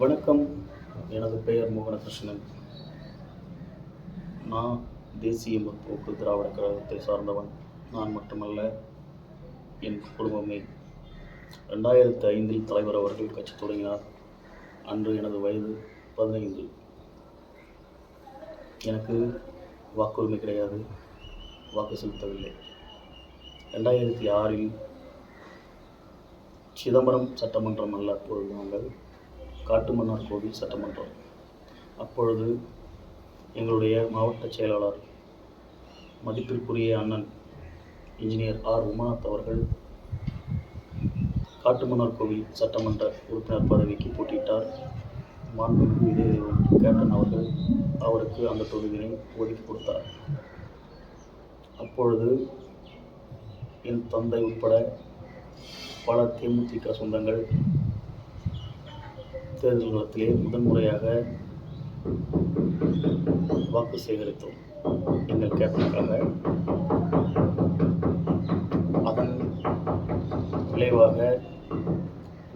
வணக்கம். எனது பெயர் மோகனகிருஷ்ணன். நான் தேசிய முற்போக்கு திராவிட கழகத்தை சார்ந்தவன். நான் மட்டுமல்ல, என் குடும்பமே. 2005 தலைவர் அவர்கள் கட்சி தொடங்கினார். அன்று எனது வயது 15. எனக்கு வாக்குரிமை கிடையாது, வாக்கு செலுத்தவில்லை. 2006 சிதம்பரம் சட்டமன்றம் அல்ல, அப்பொழுது நாங்கள் காட்டுமன்னார் கோவில் சட்டமன்றம். அப்பொழுது எங்களுடைய மாவட்ட செயலாளர் மதிப்பிற்குரிய அண்ணன் இன்ஜினியர் ஆர் உமாநாத் அவர்கள் காட்டுமன்னார் கோவில் சட்டமன்ற உறுப்பினர் பதவிக்கு போட்டியிட்டார். மாண்புமிகு இதயதெய்வம் கேப்டன் அவர்கள் அவருக்கு அந்த தொகுதியினை ஒதுக்கி கொடுத்தார். அப்பொழுது என் தந்தை உட்பட பல தேமுதிக சொந்தங்கள் தேர்தல் களத்திலே முதன்முறையாக வாக்கு சேகரித்தோம் எங்கள் கேப்டனுக்காக. அதன் விளைவாக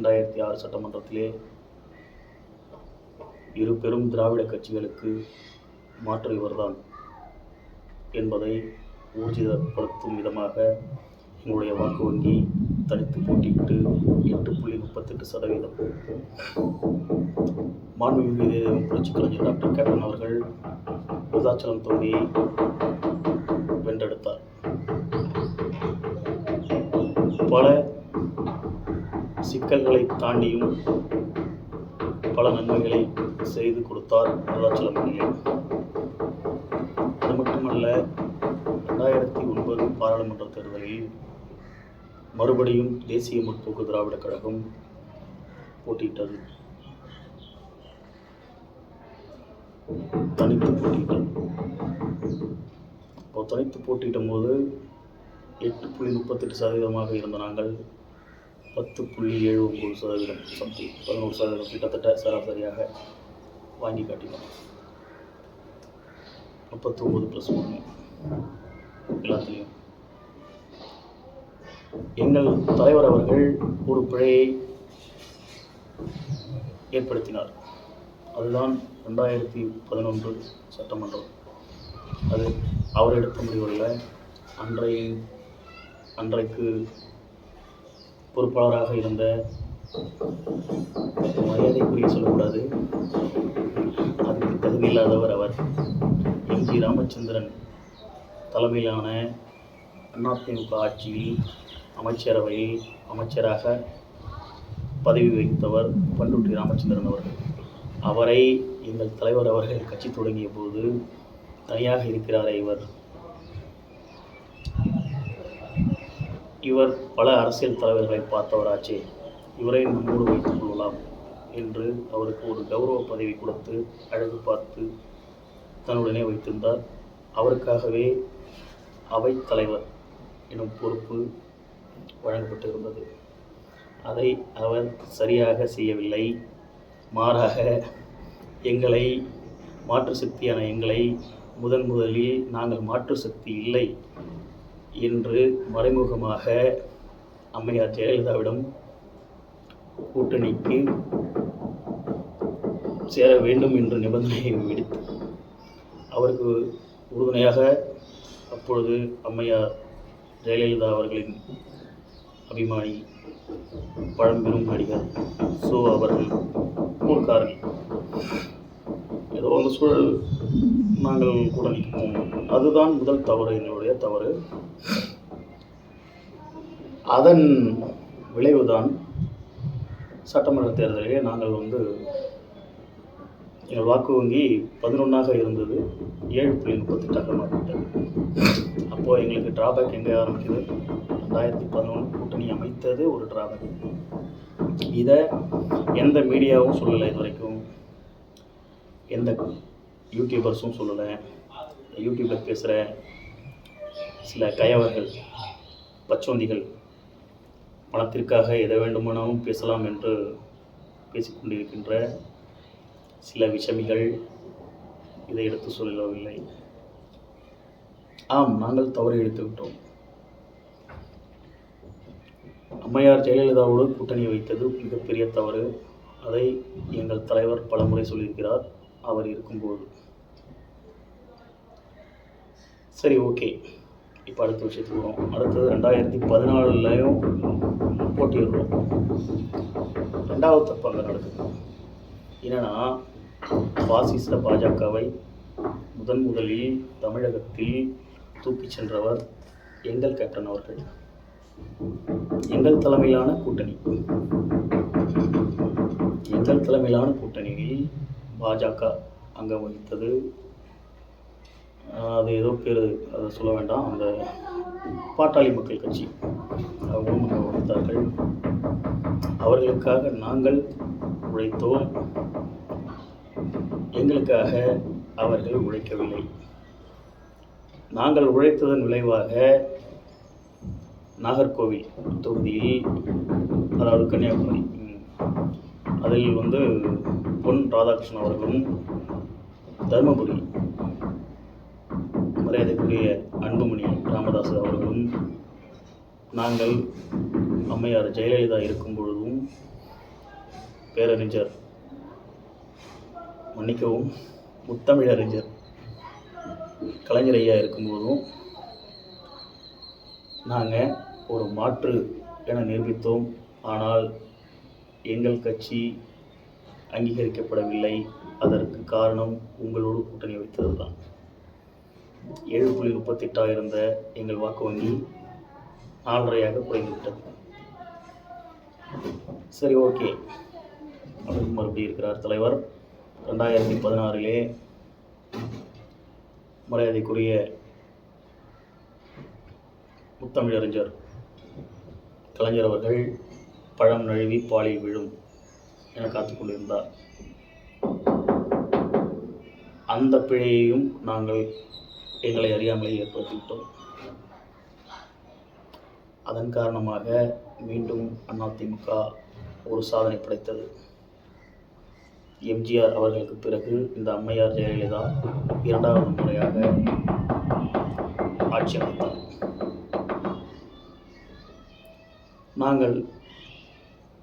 2006 சட்டமன்றத்திலே இரு பெரும் திராவிட கட்சிகளுக்கு மாற்று இவர்தான் என்பதை ஊர்ஜிதப்படுத்தும் விதமாக எங்களுடைய வாக்கு வங்கி தனித்து போட்டியிட்டு 8.38%. மாண்புமிகு புரட்சிக் கலைஞர் டாக்டர் கேப்டன் அவர்கள் விருதாச்சலம் தொகுதியை வென்றெடுத்தார். பல சிக்கல்களை தாண்டியும் பல நன்மைகளை செய்து கொடுத்தார் விருதாச்சலம் அணியில். அது மட்டுமல்ல, 2009 பாராளுமன்ற தேர்தலில் மறுபடியும் தேசிய முற்போக்கு திராவிட கழகம் போட்டியிட்டது. தனித்து போட்டியிட்டது. இப்போ தனித்து போட்டியிடும் போது 8.38% இருந்த நாங்கள் 10.79%, சம்திங் 11% கிட்டத்தட்ட சராசரியாக வாங்கி காட்டினோம். 39+1 எல்லாத்துலேயும். எங்கள் தலைவர் அவர்கள் ஒரு பிழையை ஏற்படுத்தினார். அதுதான் 2011 சட்டமன்றம். அது அவர் எடுத்த முடிவல்ல. அன்றைக்கு பொறுப்பாளராக இருந்த, மரியாதைக்குரிய சொல்லக்கூடாது, அதுக்கு தகுதியில்லாதவர் அவர், எம்.ஜி. ராமச்சந்திரன் தலைமையிலான அதிமுக ஆட்சியில் அமைச்சரவையில் அமைச்சராக பதவி வகித்தவர் பண்ருட்டி ராமச்சந்திரன் அவர்கள். அவரை எங்கள் தலைவர் அவர்கள் கட்சி தொடங்கிய போது, தனியாக இருக்கிறாரே இவர் பல அரசியல் தலைவர்களை பார்த்தவராச்சே, இவரை நம்மோடு வைத்துக் கொள்ளலாம் என்று அவருக்கு ஒரு கௌரவ பதவி கொடுத்து அழகு பார்த்து தன்னுடனே வைத்திருந்தார். அவருக்காகவே அவைத் தலைவர் எனும் பொறுப்பு வழங்கப்பட்டிருந்தது. அதை அவர் சரியாக செய்யவில்லை. மாறாக எங்களை, மாற்று சக்தியான எங்களை, முதலில் நாங்கள் மாற்று சக்தி இல்லை என்று மறைமுகமாக அம்மையார் ஜெயலலிதாவிடம் கூட்டணிக்கு சேர வேண்டும் என்று நிபந்தனையை விடுத்து அவருக்கு உறுதுணையாக அப்பொழுது அம்மையார் ஜெயலலிதா அவர்களின் அபிமானி பழம்பெரும் நடிகர் சோ அவர்கள் ஊர்க்காரர்கள் ஏதோ அந்த சூழல் நாங்கள் கூட நிற்போம். அதுதான் முதல் தவறு, எங்களுடைய தவறு. அதன் விளைவுதான் சட்டமன்ற தேர்தலிலே நாங்கள் எங்கள் வாக்கு வங்கி 11 இருந்தது, 7.38 மாறிவிட்டது. அப்போது எங்களுக்கு டிராபேக் எங்கே ஆரம்பிக்குது? 2011 கூட்டணி அமைத்தது ஒரு டிராபேக். இதை எந்த மீடியாவும் சொல்லலை இது வரைக்கும், எந்த யூடியூபர்ஸும் சொல்லலை. யூடியூப்பில் பேசுகிற சில கயவர்கள், பச்சோந்திகள், பணத்திற்காக எதை வேண்டுமானாலும் பேசலாம் என்று பேசிக்கொண்டிருக்கின்ற சில விஷமிகள் இதை எடுத்து சொல்லவில்லை. ஆம், நாங்கள் தவறு எடுத்து விட்டோம். அம்மையார் ஜெயலலிதாவோடு கூட்டணி வைத்தது மிகப்பெரிய தவறு. அதை எங்கள் தலைவர் பலமுறை சொல்லியிருக்கிறார் அவர் இருக்கும்போது. சரி, ஓகே. இப்போ அடுத்த விஷயத்துக்கு வரும். அடுத்தது 2014 போட்டியிடுறோம். 2வது தப்பு அங்கே நடக்குது. என்னென்னா, பாசிச பாஜகவை முதலில் தமிழகத்தில் தூக்கிச் சென்றவர் எங்கள் கேப்டன் அவர்கள். எங்கள் தலைமையிலான கூட்டணியில் பாஜக அங்கம் வகித்தது. அது ஏதோ பேர், அதை சொல்ல வேண்டாம். அந்த பாட்டாளி மக்கள் கட்சி அவர்களும் அங்கம் வகித்தார்கள். அவர்களுக்காக நாங்கள் உழைத்தோம். எங்களுக்காக அவர்கள் உழைக்கவில்லை. நாங்கள் உழைத்ததன் விளைவாக நாகர்கோவில் தொகுதியில், அதாவது கன்னியாகுமரி, அதில் பொன் ராதாகிருஷ்ணன் அவர்களும், தருமபுரி மரியாதைக்குரிய அன்புமணி ராமதாஸ் அவர்களும், நாங்கள் அம்மையார் ஜெயலலிதா இருக்கும் பொழுதும், பேரறிஞர் முத்தமிழறிஞர் கலைஞர் ஐயா இருக்கும்போதும் நாங்கள் ஒரு மாற்று என நிரூபித்தோம். ஆனால் எங்கள் கட்சி அங்கீகரிக்கப்படவில்லை. அதற்கு காரணம் உங்களோடு கூட்டணி வைத்தது தான். 7.38 இருந்த எங்கள் வாக்கு வங்கி 4.5 குறைந்துவிட்டது. சரி, ஓகே. அதுக்கு மறுபடியும் இருக்கிறார் தலைவர். 2016 மரியாதைக்குரிய முத்தமிழறிஞர் கலைஞர் அவர்கள் பழம் நழுவி பாலில் விழும் என காத்து கொண்டிருந்தார். அந்த பிழையையும் நாங்கள் எங்களை அறியாமலே ஏற்படுத்திவிட்டோம். அதன் காரணமாக மீண்டும் அதிமுக ஒரு சாதனை படைத்தது. எம்ஜிஆர் அவர்களுக்கு பிறகு இந்த அம்மையார் ஜெயலலிதா 2வது முறையாக ஆட்சி அமைத்தார். நாங்கள்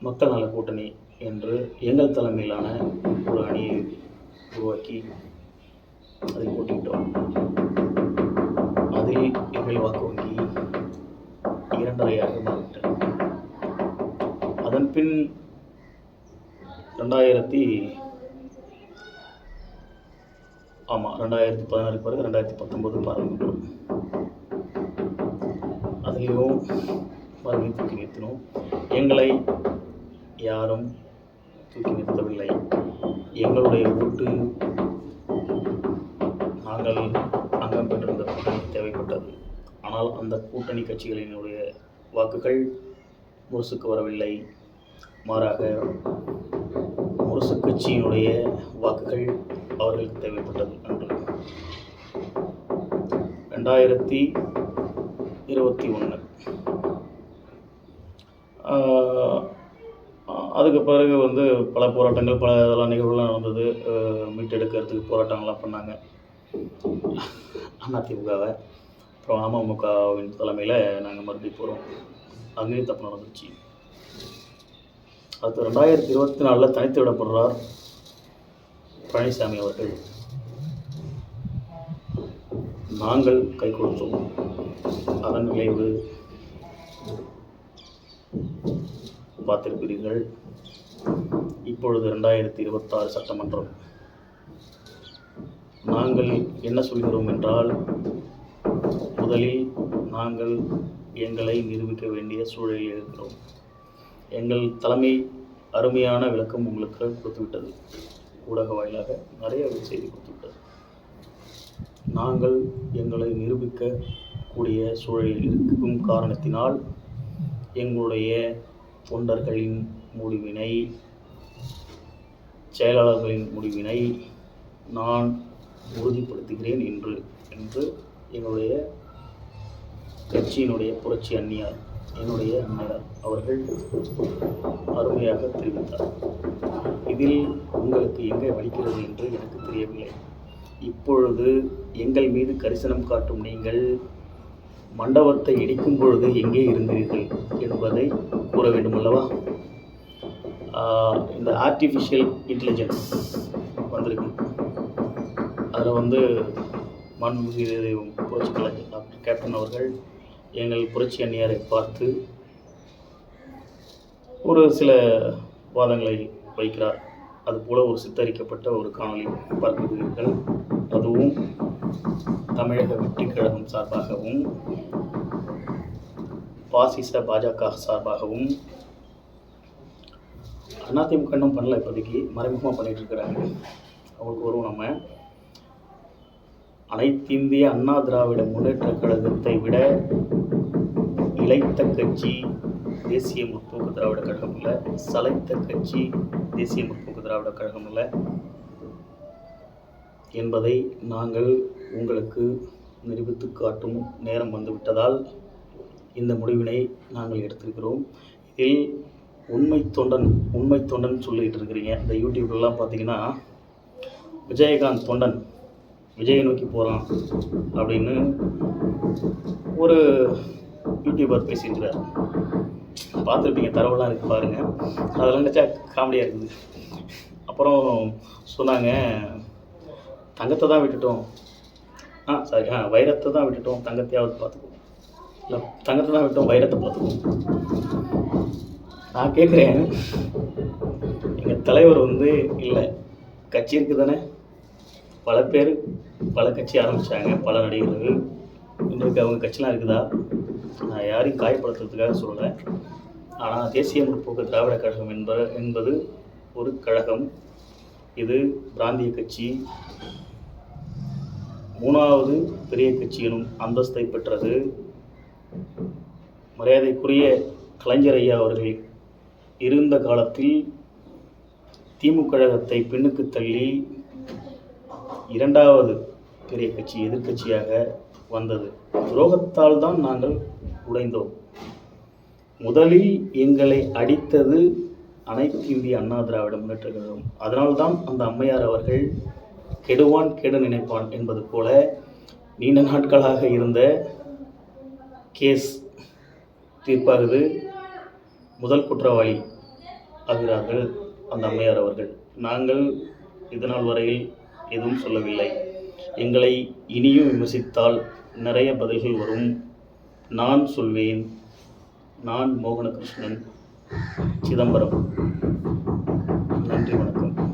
மக்கள் நல கூட்டணி என்று எங்கள் தலைமையிலான ஒரு அணியை உருவாக்கி அதில் போட்டியிட்டோம். அதில் எங்கள் வாக்கு வங்கி 2.5 மாறிவிட்டது. அதன் பின் 2016 பிறகு 2019 பாராளுமன்றம், அதிலையும் மறுபடியும் தூக்கி நிறுத்தினோம். எங்களை யாரும் தூக்கி நிறுத்தவில்லை. எங்களுடைய ஓட்டு நாங்கள் அங்கம் பெற்றிருந்த கூட்டணிக்கு தேவைப்பட்டது. ஆனால் அந்த கூட்டணி கட்சிகளினுடைய வாக்குகள் முரசுக்கு வரவில்லை. மாறாக முரசு கட்சியினுடைய வாக்குகள் அவர்களுக்கு தேவைப்பட்டது. அன்று 2021 அதுக்கு பிறகு பல போராட்டங்கள், பல இதெல்லாம் நிகழ்வுலாம் நடந்தது. மீட்டெடுக்கிறதுக்கு போராட்டங்கள்லாம் பண்ணாங்க அதிமுகவை. அப்புறம் அமமுகவின் தலைமையில் நாங்கள் மறுபடியும் போகிறோம். அங்கேயும் தப்பு நடந்துச்சு. அடுத்து 2024 தனித்து விடப்படுறார் பழனிசாமி அவர்கள். நாங்கள் கை கொடுத்தோம். அதன் விளைவு பார்த்திருக்கிறீர்கள். இப்பொழுது 2026 சட்டமன்றம். நாங்கள் என்ன சொல்கிறோம் என்றால், முதலில் நாங்கள் எங்களை நிரூபிக்க வேண்டிய சூழலில் இருக்கிறோம். எங்கள் தலைமை அருமையான விளக்கம் உங்களுக்கு கொடுத்துவிட்டது. ஊடக வாயிலாக நிறைய செய்தி கொடுத்துவிட்டது. நாங்கள் எங்களை நிரூபிக்கக்கூடிய சூழலில் இருக்கும் காரணத்தினால் எங்களுடைய தொண்டர்களின் முடிவினை, செயலாளர்களின் முடிவினை நான் உறுதிப்படுத்துகிறேன் என்று எங்களுடைய கட்சியினுடைய புரட்சி அன்னியார், என்னுடைய அன்னையார் அவர்கள் அருமையாக தெரிவித்தார். இதில் உங்களுக்கு எங்கே வலிக்கிறது என்று எனக்கு தெரியவில்லை. இப்பொழுது எங்கள் மீது கரிசனம் காட்டும் நீங்கள் மண்டபத்தை இடிக்கும் பொழுது எங்கே இருந்தீர்கள் என்பதை கூற வேண்டும் அல்லவா? இந்த ஆர்டிஃபிஷியல் இன்டெலிஜென்ஸ் வந்திருக்கு. அதில் வந்து மாண்புமிகு புரட்சி கலைஞர் டாக்டர் கேப்டன் அவர்கள் எங்கள் புரட்சி அந்நியாரை பார்த்து ஒரு சில வாதங்களை வைக்கிறார். அதுபோல் ஒரு சித்தரிக்கப்பட்ட ஒரு காணொளி பார்க்கிறீர்கள். அதுவும் தமிழக வெற்றிக் கழகம் சார்பாகவும் பாசிச பாஜக சார்பாகவும் அதிமுக இன்னும் பண்ணல, இப்போதைக்கு மறைமுகமாக பண்ணிகிட்டு இருக்கிறாங்க. அவங்களுக்கு வரும். நம்ம அனைத்திந்திய அண்ணா திராவிட முன்னேற்ற கழகத்தை விட இளைத்த கட்சி தேசிய முற்போக்கு திராவிட கழகம் இல்லை, சளைத்த கட்சி தேசிய முற்போக்கு திராவிட கழகம் இல்லை என்பதை நாங்கள் உங்களுக்கு நிரூபித்து காட்டும் நேரம் வந்துவிட்டதால் இந்த முடிவினை நாங்கள் எடுத்திருக்கிறோம். இதில் உண்மை தொண்டன் சொல்லிகிட்டு இருக்கிறீங்க. இந்த யூடியூப்லாம் பார்த்தீங்கன்னா விஜயகாந்த் தொண்டன் விஜயை நோக்கி போகிறான் அப்படின்னு ஒரு யூடியூபர் பேசியிருக்கிறார். பார்த்துருப்பீங்க, தரவெல்லாம் இருக்குது பாருங்கள். அதெல்லாம் நினச்சா காமெடியாக இருக்குது. அப்புறம் சொன்னாங்க, தங்கத்தை தான் விட்டுட்டோம், வைரத்தை தான் விட்டுட்டோம், தங்கத்தையாவது பார்த்துக்குவோம், இல்லை தங்கத்தை தான் விட்டோம், வைரத்தை பார்த்துக்குவோம். நான் கேட்குறேன், எங்கள் தலைவர் வந்து இல்லை கட்சி இருக்குது தானே, பல பேர் பல கட்சி ஆரம்பித்தாங்க, பல நடிகர்கள். இன்றைக்கு அவங்க கட்சிலாம் இருக்குதா? நான் யாரையும் காயப்படுத்துறதுக்காக சொல்லலை. ஆனால் தேசிய முற்போக்கு திராவிட கழகம் என்பது ஒரு கழகம். இது பிராந்திய கட்சி, 3வது பெரிய கட்சி எனும் அந்தஸ்தை பெற்றது. மரியாதைக்குரிய கலைஞர் ஐயா அவர்கள் இருந்த காலத்தில் திமுக கழகத்தை பின்னுக்கு தள்ளி 2வது பெரிய கட்சி எதிர்க்கட்சியாக வந்தது. துரோகத்தால் தான் நாங்கள் உடைந்தோம். முதலில் எங்களை அடித்தது அனைத்து இந்திய அண்ணா திராவிட முன்னேற்ற கழகம். அதனால்தான் அந்த அம்மையார் அவர்கள் கெடுவான் கெடு நினைப்பான் என்பது போல நீண்ட நாட்களாக இருந்த கேஸ் தீர்ப்பாகுது. முதல் குற்றவாளி ஆகிறார்கள் அந்த அம்மையார் அவர்கள். நாங்கள் இதனால் வரையில் எதுவும் சொல்லவில்லை. எங்களை இனியும் விமர்சித்தால் நிறைய பதில்கள் வரும். நான் சொல்வேன், நான் மோகனகிருஷ்ணன், சிதம்பரம். நன்றி, வணக்கம்.